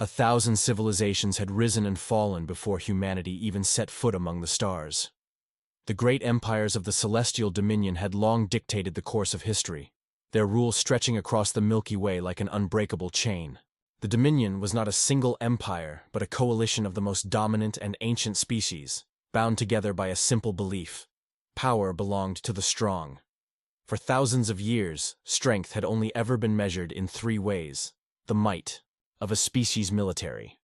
1,000 civilizations had risen and fallen before humanity even set foot among the stars. The great empires of the celestial dominion had long dictated the course of history, their rule stretching across the Milky Way like an unbreakable chain. The dominion was not a single empire, but a coalition of the most dominant and ancient species, bound together by a simple belief: power belonged to the strong. For thousands of years, strength had only ever been measured in three ways: the might of a species' military,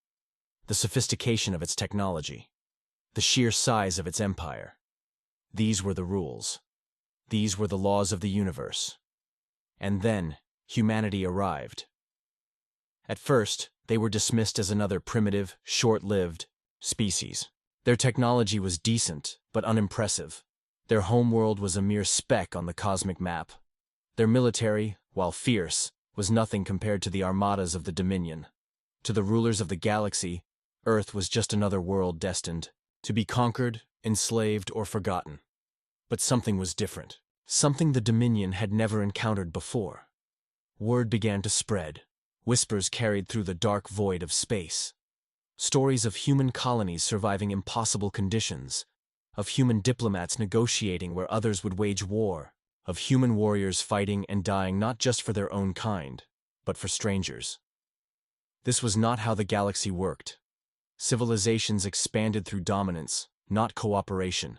the sophistication of its technology, the sheer size of its empire. These were the rules. These were the laws of the universe. And then, humanity arrived. At first, they were dismissed as another primitive, short-lived species. Their technology was decent, but unimpressive. Their homeworld was a mere speck on the cosmic map. Their military, while fierce, was nothing compared to the armadas of the Dominion. To the rulers of the galaxy, Earth was just another world destined to be conquered, enslaved, or forgotten. But something was different. Something the Dominion had never encountered before. Word began to spread. Whispers carried through the dark void of space. Stories of human colonies surviving impossible conditions, of human diplomats negotiating where others would wage war, of human warriors fighting and dying not just for their own kind, but for strangers. This was not how the galaxy worked. Civilizations expanded through dominance, not cooperation.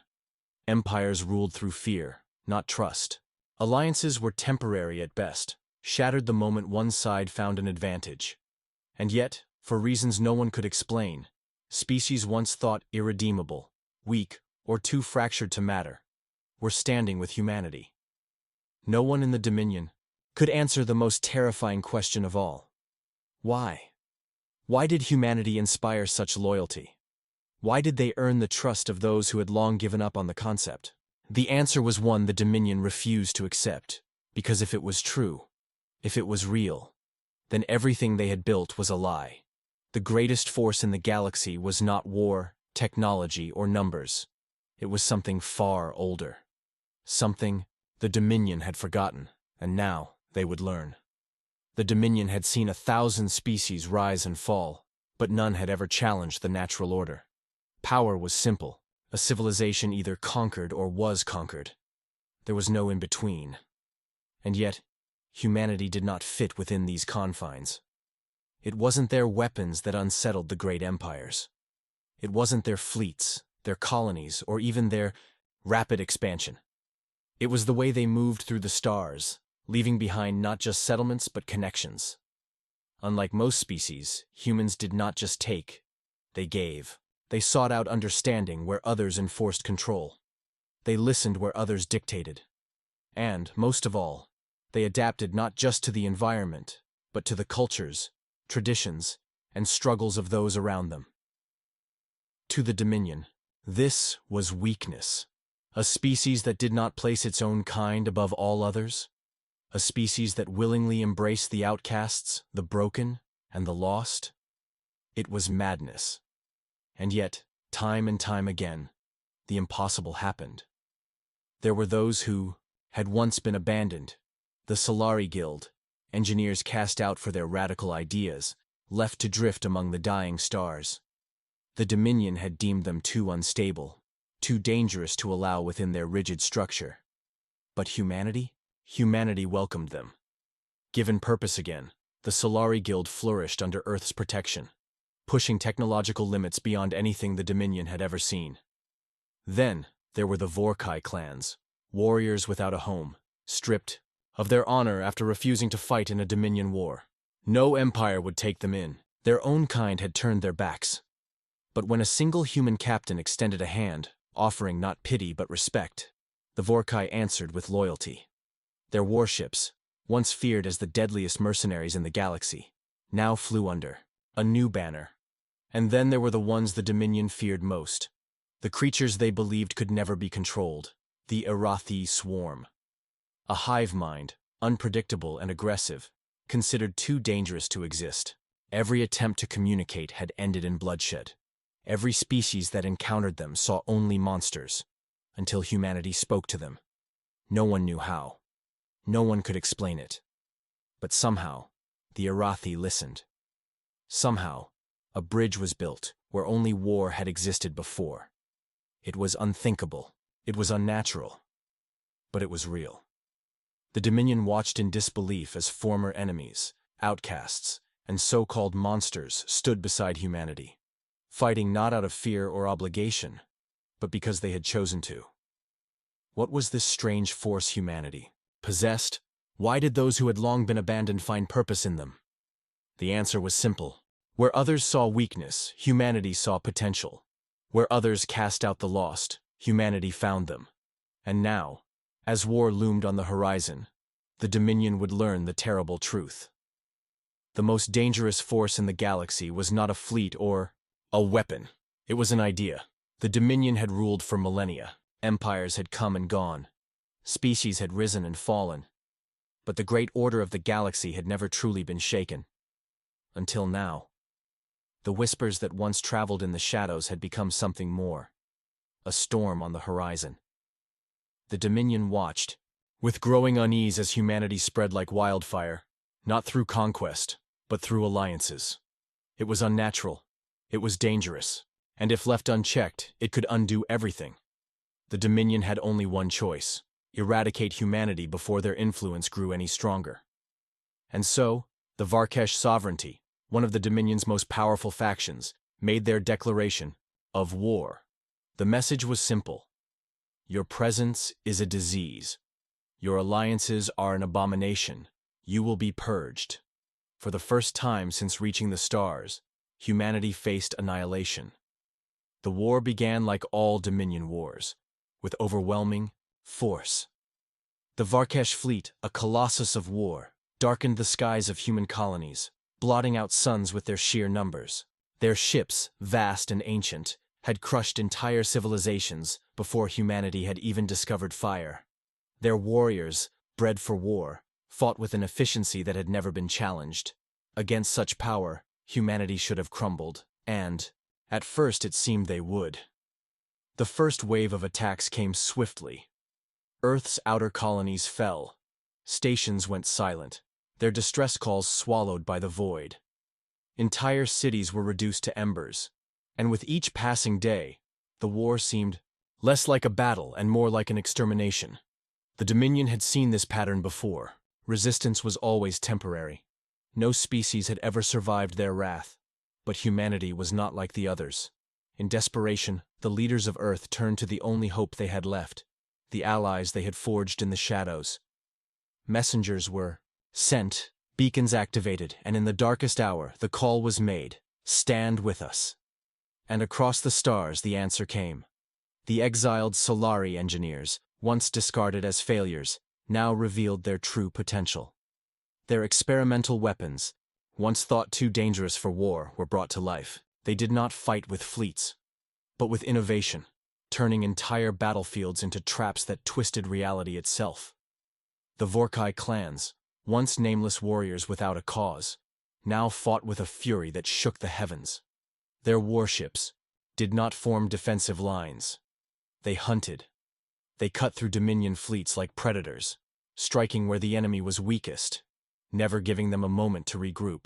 Empires ruled through fear, not trust. Alliances were temporary at best, shattered the moment one side found an advantage. And yet, for reasons no one could explain, species once thought irredeemable, weak, or too fractured to matter, were standing with humanity. No one in the Dominion could answer the most terrifying question of all. Why? Why did humanity inspire such loyalty? Why did they earn the trust of those who had long given up on the concept? The answer was one the Dominion refused to accept, because if it was true, if it was real, then everything they had built was a lie. The greatest force in the galaxy was not war, technology, or numbers. It was something far older. Something the Dominion had forgotten, and now they would learn. The Dominion had seen 1,000 species rise and fall, but none had ever challenged the natural order. Power was simple. A civilization either conquered or was conquered. There was no in-between. And yet, humanity did not fit within these confines. It wasn't their weapons that unsettled the great empires. It wasn't their fleets, their colonies, or even their rapid expansion. It was the way they moved through the stars, leaving behind not just settlements but connections. Unlike most species, humans did not just take, they gave. They sought out understanding where others enforced control. They listened where others dictated. And, most of all, they adapted not just to the environment, but to the cultures, traditions, and struggles of those around them. To the Dominion, this was weakness. A species that did not place its own kind above all others. A species that willingly embraced the outcasts, the broken, and the lost. It was madness. And yet, time and time again, the impossible happened. There were those who had once been abandoned. The Solari Guild, engineers cast out for their radical ideas, left to drift among the dying stars. The Dominion had deemed them too unstable, too dangerous to allow within their rigid structure. But humanity? Humanity welcomed them. Given purpose again, the Solari Guild flourished under Earth's protection, pushing technological limits beyond anything the Dominion had ever seen. Then, there were the Vorkai clans, warriors without a home, stripped of their honor after refusing to fight in a Dominion war. No empire would take them in. Their own kind had turned their backs. But when a single human captain extended a hand, offering not pity but respect, the Vorkai answered with loyalty. Their warships, once feared as the deadliest mercenaries in the galaxy, now flew under a new banner. And then there were the ones the Dominion feared most, the creatures they believed could never be controlled, the Arathi swarm. A hive mind, unpredictable and aggressive, considered too dangerous to exist. Every attempt to communicate had ended in bloodshed. Every species that encountered them saw only monsters, until humanity spoke to them. No one knew how. No one could explain it. But somehow, the Arathi listened. Somehow, a bridge was built where only war had existed before. It was unthinkable. It was unnatural. But it was real. The Dominion watched in disbelief as former enemies, outcasts, and so-called monsters stood beside humanity, fighting not out of fear or obligation, but because they had chosen to. What was this strange force humanity possessed? Why did those who had long been abandoned find purpose in them? The answer was simple. Where others saw weakness, humanity saw potential. Where others cast out the lost, humanity found them. And now, as war loomed on the horizon, the Dominion would learn the terrible truth. The most dangerous force in the galaxy was not a fleet or a weapon. It was an idea. The Dominion had ruled for millennia. Empires had come and gone. Species had risen and fallen. But the great order of the galaxy had never truly been shaken. Until now. The whispers that once traveled in the shadows had become something more. A storm on the horizon. The Dominion watched, with growing unease as humanity spread like wildfire, not through conquest, but through alliances. It was unnatural. It was dangerous. And if left unchecked, it could undo everything. The Dominion had only one choice: eradicate humanity before their influence grew any stronger. And so, the Varkesh sovereignty, one of the Dominion's most powerful factions, made their declaration of war. The message was simple. Your presence is a disease. Your alliances are an abomination. You will be purged. For the first time since reaching the stars, humanity faced annihilation. The war began like all Dominion wars, with overwhelming force. The Varkesh fleet, a colossus of war, darkened the skies of human colonies, blotting out suns with their sheer numbers. Their ships, vast and ancient, had crushed entire civilizations before humanity had even discovered fire. Their warriors, bred for war, fought with an efficiency that had never been challenged. Against such power, humanity should have crumbled, and, at first it seemed they would. The first wave of attacks came swiftly. Earth's outer colonies fell. Stations went silent, their distress calls swallowed by the void. Entire cities were reduced to embers, and with each passing day, the war seemed less like a battle and more like an extermination. The Dominion had seen this pattern before. Resistance was always temporary. No species had ever survived their wrath, but humanity was not like the others. In desperation, the leaders of Earth turned to the only hope they had left, the allies they had forged in the shadows. Messengers were sent, beacons activated, and in the darkest hour, the call was made, "Stand with us." And across the stars the answer came. The exiled Solari engineers, once discarded as failures, now revealed their true potential. Their experimental weapons, once thought too dangerous for war, were brought to life. They did not fight with fleets, but with innovation, turning entire battlefields into traps that twisted reality itself. The Vorkai clans, once nameless warriors without a cause, now fought with a fury that shook the heavens. Their warships did not form defensive lines. They hunted. They cut through Dominion fleets like predators, striking where the enemy was weakest, never giving them a moment to regroup.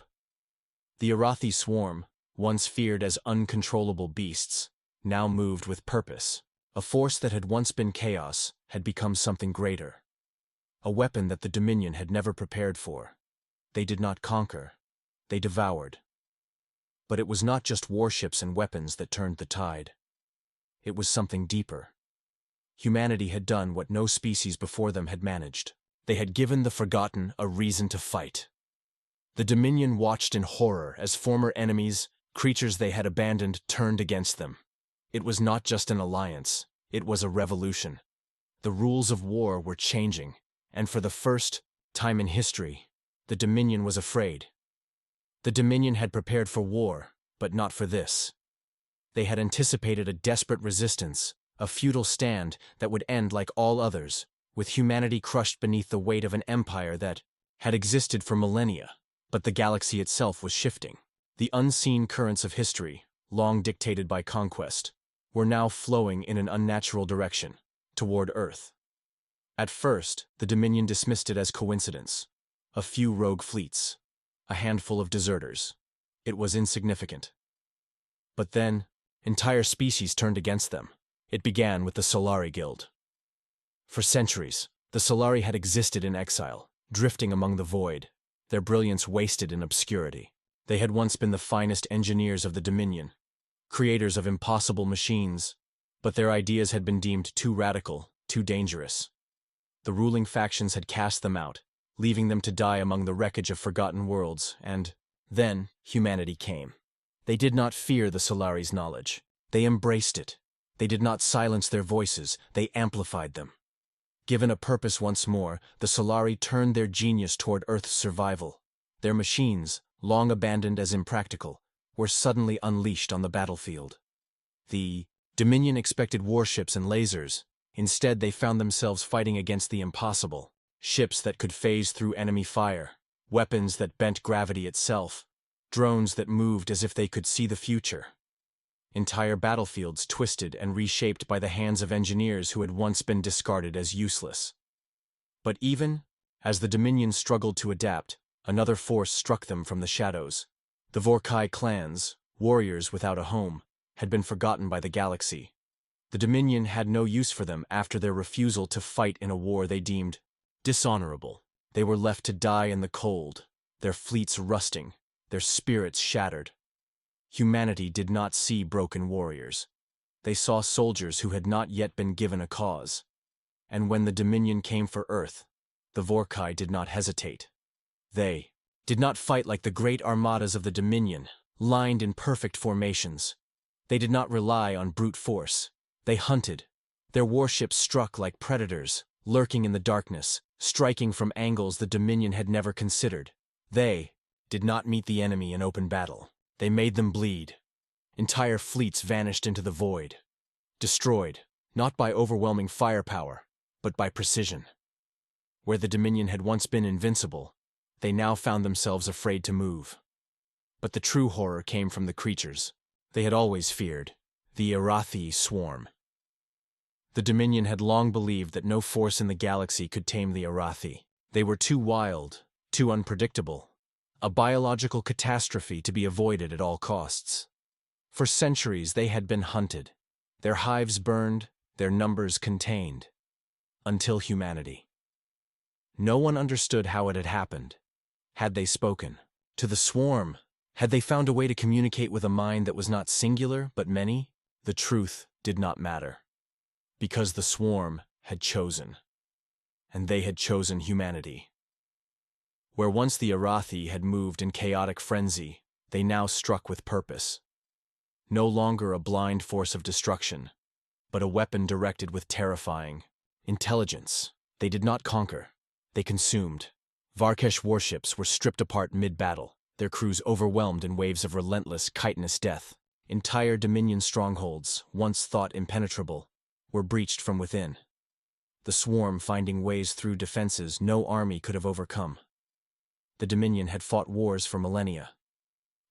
The Arathi swarm, once feared as uncontrollable beasts, now moved with purpose. A force that had once been chaos had become something greater. A weapon that the Dominion had never prepared for. They did not conquer. They devoured. But it was not just warships and weapons that turned the tide. It was something deeper. Humanity had done what no species before them had managed. They had given the forgotten a reason to fight. The Dominion watched in horror as former enemies, creatures they had abandoned, turned against them. It was not just an alliance, it was a revolution. The rules of war were changing, and for the first time in history, the Dominion was afraid. The Dominion had prepared for war, but not for this. They had anticipated a desperate resistance, a futile stand that would end like all others, with humanity crushed beneath the weight of an empire that had existed for millennia. But the galaxy itself was shifting. The unseen currents of history, long dictated by conquest, were now flowing in an unnatural direction, toward Earth. At first, the Dominion dismissed it as coincidence. A few rogue fleets, a handful of deserters. it was insignificant. But then, entire species turned against them. It began with the Solari Guild. For centuries, the Solari had existed in exile, drifting among the void, their brilliance wasted in obscurity. They had once been the finest engineers of the Dominion, creators of impossible machines, but their ideas had been deemed too radical, too dangerous. The ruling factions had cast them out, leaving them to die among the wreckage of forgotten worlds, and then humanity came. They did not fear the Solari's knowledge. They embraced it. They did not silence their voices, they amplified them. Given a purpose once more, the Solari turned their genius toward Earth's survival. Their machines, long abandoned as impractical, were suddenly unleashed on the battlefield. The Dominion expected warships and lasers. Instead, they found themselves fighting against the impossible. Ships that could phase through enemy fire, weapons that bent gravity itself, drones that moved as if they could see the future. Entire battlefields twisted and reshaped by the hands of engineers who had once been discarded as useless. But even as the Dominion struggled to adapt, another force struck them from the shadows. The Vorkai clans, warriors without a home, had been forgotten by the galaxy. The Dominion had no use for them after their refusal to fight in a war they deemed dishonorable. They were left to die in the cold, their fleets rusting, their spirits shattered. Humanity did not see broken warriors. They saw soldiers who had not yet been given a cause. And when the Dominion came for Earth, the Vorkai did not hesitate. They did not fight like the great armadas of the Dominion, lined in perfect formations. They did not rely on brute force. They hunted. Their warships struck like predators, lurking in the darkness, striking from angles the Dominion had never considered. They did not meet the enemy in open battle. They made them bleed. Entire fleets vanished into the void, destroyed, not by overwhelming firepower, but by precision. Where the Dominion had once been invincible, they now found themselves afraid to move. But the true horror came from the creatures they had always feared, the Arathi swarm. The Dominion had long believed that no force in the galaxy could tame the Arathi. They were too wild, too unpredictable, a biological catastrophe to be avoided at all costs. For centuries they had been hunted, their hives burned, their numbers contained. Until humanity. No one understood how it had happened. Had they spoken? To the swarm? Had they found a way to communicate with a mind that was not singular but many? The truth did not matter. Because the swarm had chosen. And they had chosen humanity. Where once the Arathi had moved in chaotic frenzy, they now struck with purpose. No longer a blind force of destruction, but a weapon directed with terrifying intelligence. They did not conquer. They consumed. Varkesh warships were stripped apart mid-battle, their crews overwhelmed in waves of relentless, chitinous death. Entire Dominion strongholds, once thought impenetrable, were breached from within. The swarm finding ways through defenses no army could have overcome. The Dominion had fought wars for millennia.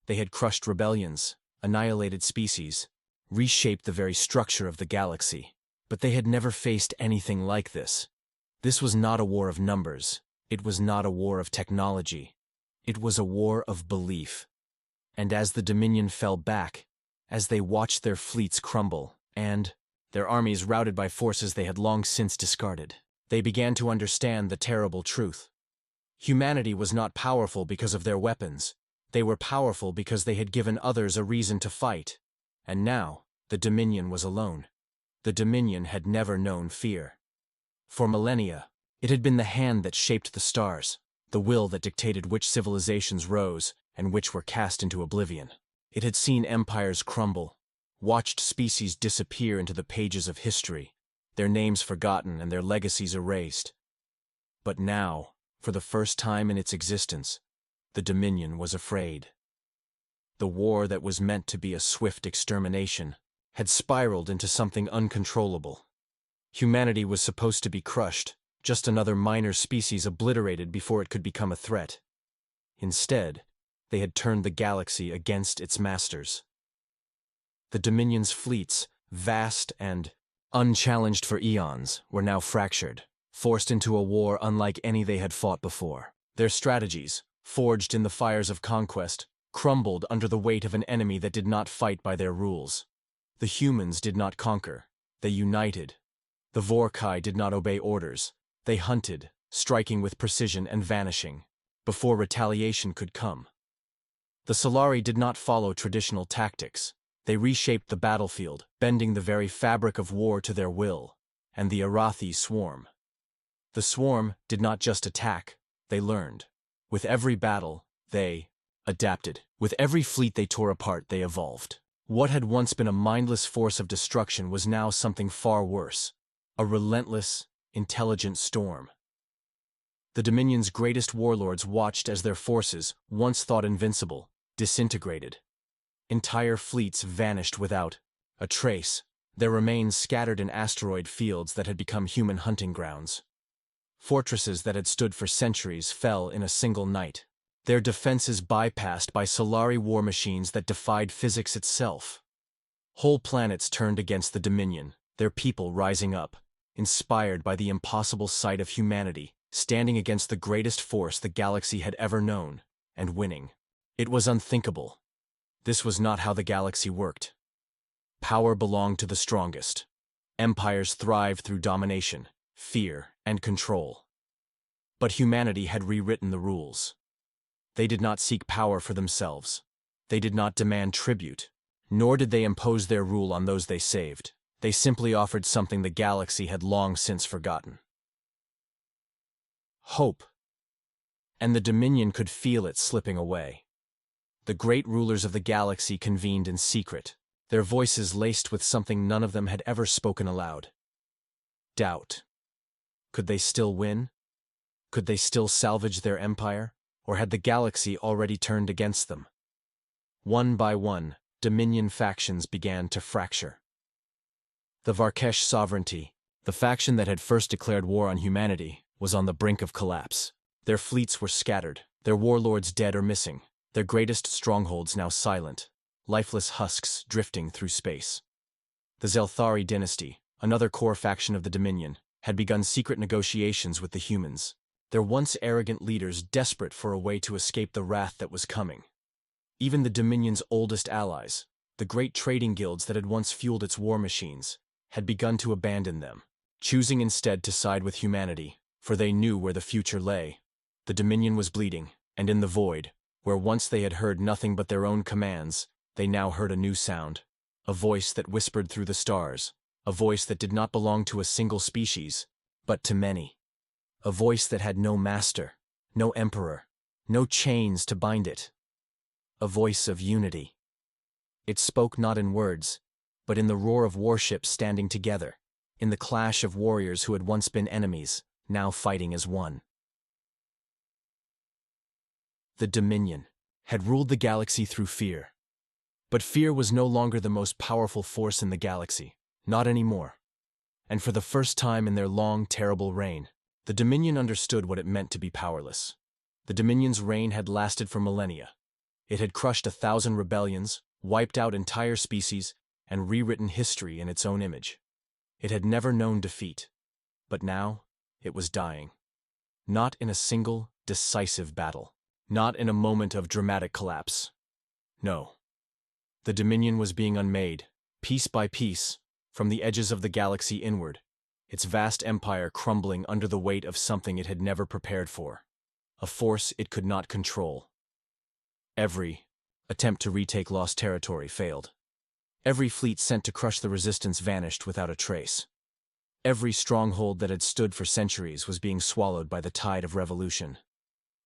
They had crushed rebellions, annihilated species, reshaped the very structure of the galaxy. But they had never faced anything like this. This was not a war of numbers. It was not a war of technology. It was a war of belief. And as the Dominion fell back, as they watched their fleets crumble, and their armies routed by forces they had long since discarded, they began to understand the terrible truth. Humanity was not powerful because of their weapons. They were powerful because they had given others a reason to fight. And now, the Dominion was alone. The Dominion had never known fear. For millennia, it had been the hand that shaped the stars, the will that dictated which civilizations rose and which were cast into oblivion. It had seen empires crumble, watched species disappear into the pages of history, their names forgotten and their legacies erased. But now, for the first time in its existence, the Dominion was afraid. The war that was meant to be a swift extermination had spiraled into something uncontrollable. Humanity was supposed to be crushed, just another minor species obliterated before it could become a threat. Instead, they had turned the galaxy against its masters. The Dominion's fleets, vast and unchallenged for eons, were now fractured, forced into a war unlike any they had fought before. Their strategies, forged in the fires of conquest, crumbled under the weight of an enemy that did not fight by their rules. The humans did not conquer. They united. The Vorkai did not obey orders. They hunted, striking with precision and vanishing, before retaliation could come. The Solari did not follow traditional tactics. They reshaped the battlefield, bending the very fabric of war to their will, and the Arathi swarm. The swarm did not just attack, they learned. With every battle, they adapted. With every fleet they tore apart, they evolved. What had once been a mindless force of destruction was now something far worse, a relentless, intelligent storm. The Dominion's greatest warlords watched as their forces, once thought invincible, disintegrated. Entire fleets vanished without a trace, their remains scattered in asteroid fields that had become human hunting grounds. Fortresses that had stood for centuries fell in a single night, their defenses bypassed by Solari war machines that defied physics itself. Whole planets turned against the Dominion, their people rising up, inspired by the impossible sight of humanity, standing against the greatest force the galaxy had ever known, and winning. It was unthinkable. This was not how the galaxy worked. Power belonged to the strongest. Empires thrived through domination, fear, and control. But humanity had rewritten the rules. They did not seek power for themselves. They did not demand tribute, nor did they impose their rule on those they saved. They simply offered something the galaxy had long since forgotten. Hope. And the Dominion could feel it slipping away. The great rulers of the galaxy convened in secret, their voices laced with something none of them had ever spoken aloud. Doubt. Could they still win? Could they still salvage their empire? Or had the galaxy already turned against them? One by one, Dominion factions began to fracture. The Varkesh sovereignty, the faction that had first declared war on humanity, was on the brink of collapse. Their fleets were scattered, their warlords dead or missing, their greatest strongholds now silent, lifeless husks drifting through space. The Zelthari dynasty, another core faction of the Dominion, had begun secret negotiations with the humans, their once arrogant leaders desperate for a way to escape the wrath that was coming. Even the Dominion's oldest allies, the great trading guilds that had once fueled its war machines, had begun to abandon them, choosing instead to side with humanity, for they knew where the future lay. The Dominion was bleeding, and in the void, where once they had heard nothing but their own commands, they now heard a new sound, a voice that whispered through the stars, a voice that did not belong to a single species, but to many. A voice that had no master, no emperor, no chains to bind it. A voice of unity. It spoke not in words, but in the roar of warships standing together, in the clash of warriors who had once been enemies, now fighting as one. The Dominion had ruled the galaxy through fear. But fear was no longer the most powerful force in the galaxy, not anymore. And for the first time in their long, terrible reign, the Dominion understood what it meant to be powerless. The Dominion's reign had lasted for millennia. It had crushed 1,000 rebellions, wiped out entire species, and rewritten history in its own image. It had never known defeat. But now, it was dying. Not in a single, decisive battle. Not in a moment of dramatic collapse. No. The Dominion was being unmade, piece by piece, from the edges of the galaxy inward, its vast empire crumbling under the weight of something it had never prepared for, a force it could not control. Every attempt to retake lost territory failed. Every fleet sent to crush the resistance vanished without a trace. Every stronghold that had stood for centuries was being swallowed by the tide of revolution.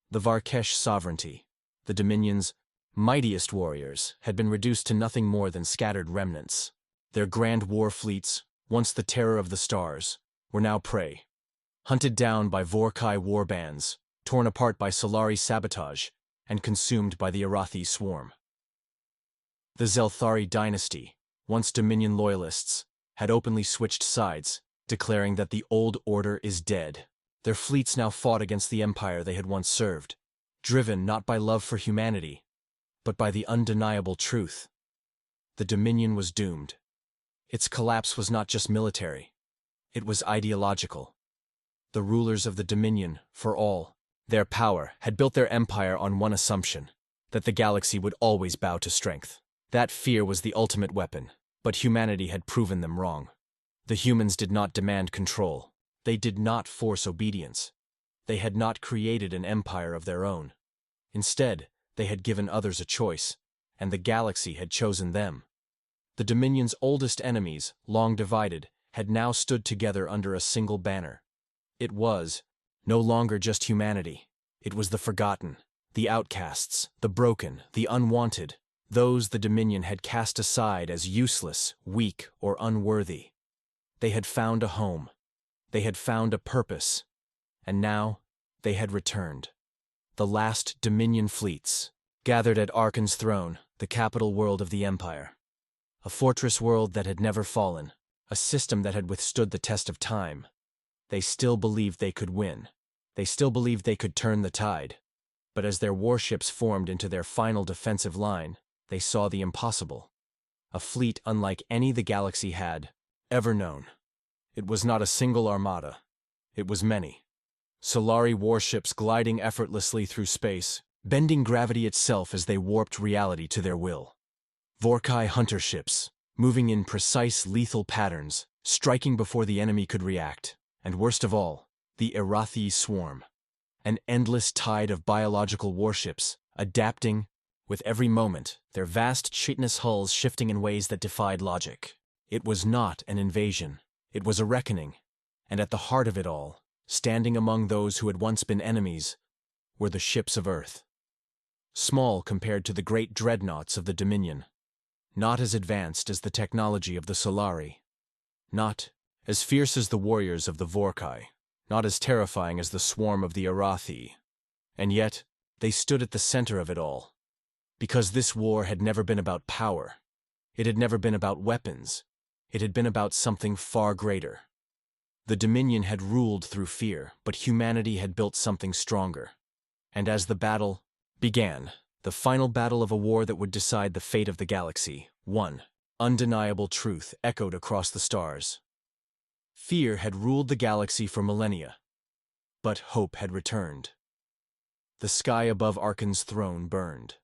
The Varkesh sovereignty, the Dominion's mightiest warriors, had been reduced to nothing more than scattered remnants. Their grand war fleets, once the terror of the stars, were now prey, hunted down by Vorkai war bands, torn apart by Solari sabotage, and consumed by the Arathi swarm. The Zelthari dynasty, once Dominion loyalists, had openly switched sides, declaring that the old order is dead. Their fleets now fought against the empire they had once served, driven not by love for humanity, but by the undeniable truth. The Dominion was doomed. Its collapse was not just military. It was ideological. The rulers of the Dominion, for all their power, had built their empire on one assumption: that the galaxy would always bow to strength. That fear was the ultimate weapon, but humanity had proven them wrong. The humans did not demand control. They did not force obedience. They had not created an empire of their own. Instead, they had given others a choice, and the galaxy had chosen them. The Dominion's oldest enemies, long divided, had now stood together under a single banner. It was no longer just humanity. It was the forgotten, the outcasts, the broken, the unwanted, those the Dominion had cast aside as useless, weak, or unworthy. They had found a home. They had found a purpose. And now, they had returned. The last Dominion fleets, gathered at Arkan's throne, the capital world of the Empire. A fortress world that had never fallen, a system that had withstood the test of time. They still believed they could win. They still believed they could turn the tide. But as their warships formed into their final defensive line, they saw the impossible. A fleet unlike any the galaxy had ever known. It was not a single armada. It was many. Solari warships gliding effortlessly through space, bending gravity itself as they warped reality to their will. Vorkai hunter ships, moving in precise lethal patterns, striking before the enemy could react. And worst of all, the Arathi swarm. An endless tide of biological warships, adapting, with every moment, their vast chitinous hulls shifting in ways that defied logic. It was not an invasion. It was a reckoning. And at the heart of it all, standing among those who had once been enemies, were the ships of Earth. Small compared to the great dreadnoughts of the Dominion. Not as advanced as the technology of the Solari. Not as fierce as the warriors of the Vorkai. Not as terrifying as the swarm of the Arathi. And yet, they stood at the center of it all. Because this war had never been about power. It had never been about weapons. It had been about something far greater. The Dominion had ruled through fear, but humanity had built something stronger. And as the battle began, the final battle of a war that would decide the fate of the galaxy, one undeniable truth echoed across the stars. Fear had ruled the galaxy for millennia, but hope had returned. The sky above Arkan's throne burned.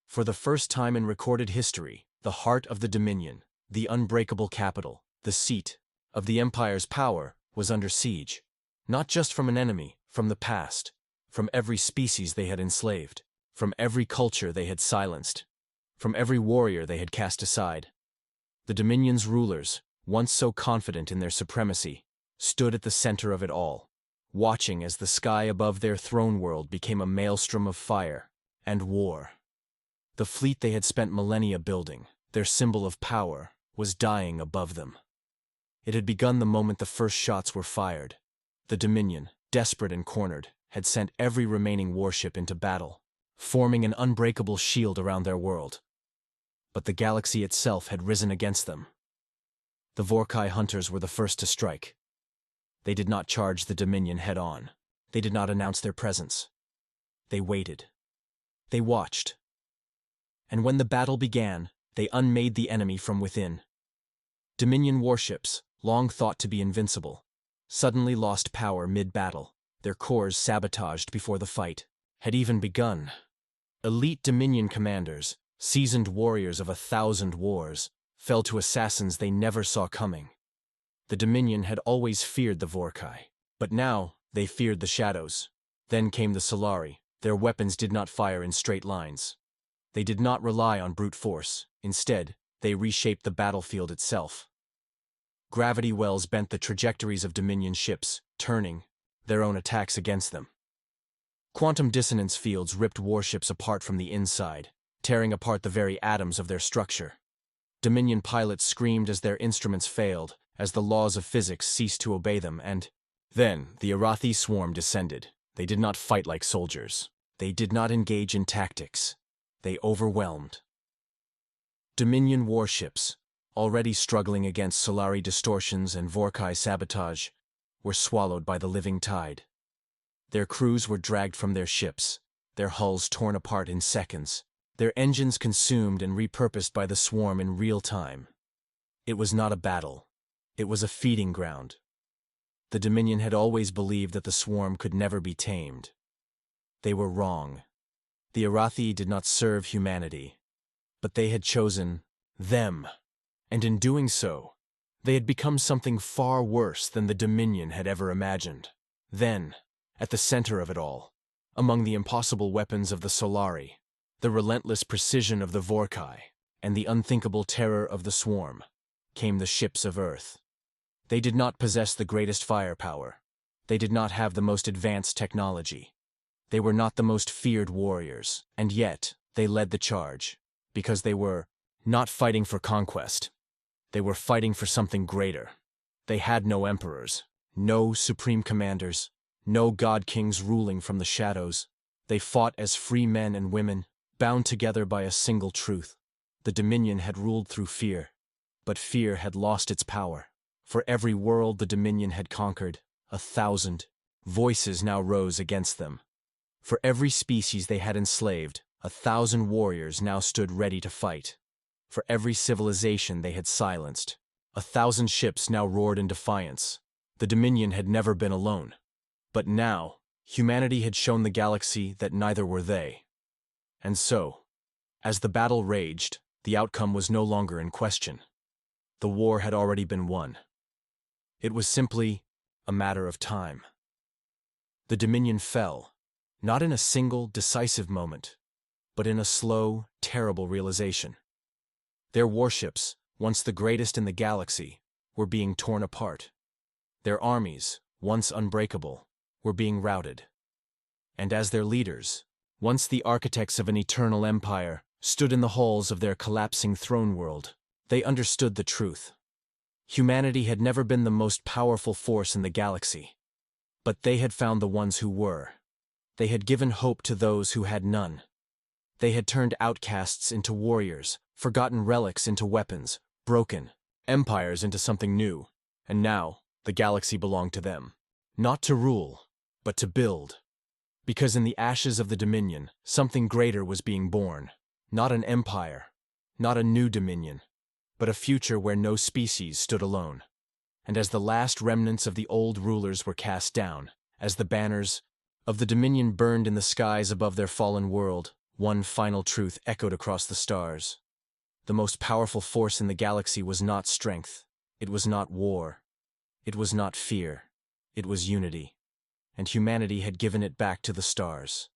For the first time in recorded history, the heart of the Dominion, the unbreakable capital, the seat of the Empire's power, was under siege. Not just from an enemy, from the past, from every species they had enslaved, from every culture they had silenced, from every warrior they had cast aside. The Dominion's rulers, once so confident in their supremacy, stood at the center of it all, watching as the sky above their throne world became a maelstrom of fire and war. The fleet they had spent millennia building, their symbol of power, was dying above them. It had begun the moment the first shots were fired. The Dominion, desperate and cornered, had sent every remaining warship into battle, forming an unbreakable shield around their world. But the galaxy itself had risen against them. The Vorkai hunters were the first to strike. They did not charge the Dominion head-on. They did not announce their presence. They waited. They watched. And when the battle began, they unmade the enemy from within. Dominion warships, long thought to be invincible, suddenly lost power mid-battle, their cores sabotaged before the fight had even begun. Elite Dominion commanders, seasoned warriors of 1,000 wars, fell to assassins they never saw coming. The Dominion had always feared the Vorkai, but now they feared the shadows. Then came the Solari. Their weapons did not fire in straight lines. They did not rely on brute force. Instead, they reshaped the battlefield itself. Gravity wells bent the trajectories of Dominion ships, turning their own attacks against them. Quantum dissonance fields ripped warships apart from the inside, tearing apart the very atoms of their structure. Dominion pilots screamed as their instruments failed, as the laws of physics ceased to obey them, and then the Arathi swarm descended. They did not fight like soldiers. They did not engage in tactics. They overwhelmed. Dominion warships, already struggling against Solari distortions and Vorkai sabotage, were swallowed by the living tide. Their crews were dragged from their ships, their hulls torn apart in seconds, their engines consumed and repurposed by the swarm in real time. It was not a battle. It was a feeding ground. The Dominion had always believed that the swarm could never be tamed. They were wrong. The Arathi did not serve humanity, but they had chosen them, and in doing so, they had become something far worse than the Dominion had ever imagined. Then, at the center of it all, among the impossible weapons of the Solari, the relentless precision of the Vorkai, and the unthinkable terror of the Swarm, came the ships of Earth. They did not possess the greatest firepower. They did not have the most advanced technology. They were not the most feared warriors, and yet they led the charge, because they were not fighting for conquest. They were fighting for something greater. They had no emperors, no supreme commanders, no god-kings ruling from the shadows. They fought as free men and women, bound together by a single truth. The Dominion had ruled through fear, but fear had lost its power. For every world the Dominion had conquered, 1,000 voices now rose against them. For every species they had enslaved, 1,000 warriors now stood ready to fight. For every civilization they had silenced, 1,000 ships now roared in defiance. The Dominion had never been alone. But now, humanity had shown the galaxy that neither were they. And so, as the battle raged, the outcome was no longer in question. The war had already been won. It was simply a matter of time. The Dominion fell, not in a single, decisive moment, but in a slow, terrible realization. Their warships, once the greatest in the galaxy, were being torn apart. Their armies, once unbreakable, were being routed. And as their leaders, once the architects of an eternal empire, stood in the halls of their collapsing throne world, they understood the truth. Humanity had never been the most powerful force in the galaxy, but they had found the ones who were. They had given hope to those who had none. They had turned outcasts into warriors, forgotten relics into weapons, broken empires into something new, and now the galaxy belonged to them. Not to rule, but to build. Because in the ashes of the Dominion, something greater was being born. Not an empire, not a new Dominion, but a future where no species stood alone. And as the last remnants of the old rulers were cast down, as the banners of the Dominion burned in the skies above their fallen world, one final truth echoed across the stars. The most powerful force in the galaxy was not strength. It was not war. It was not fear. It was unity. And humanity had given it back to the stars.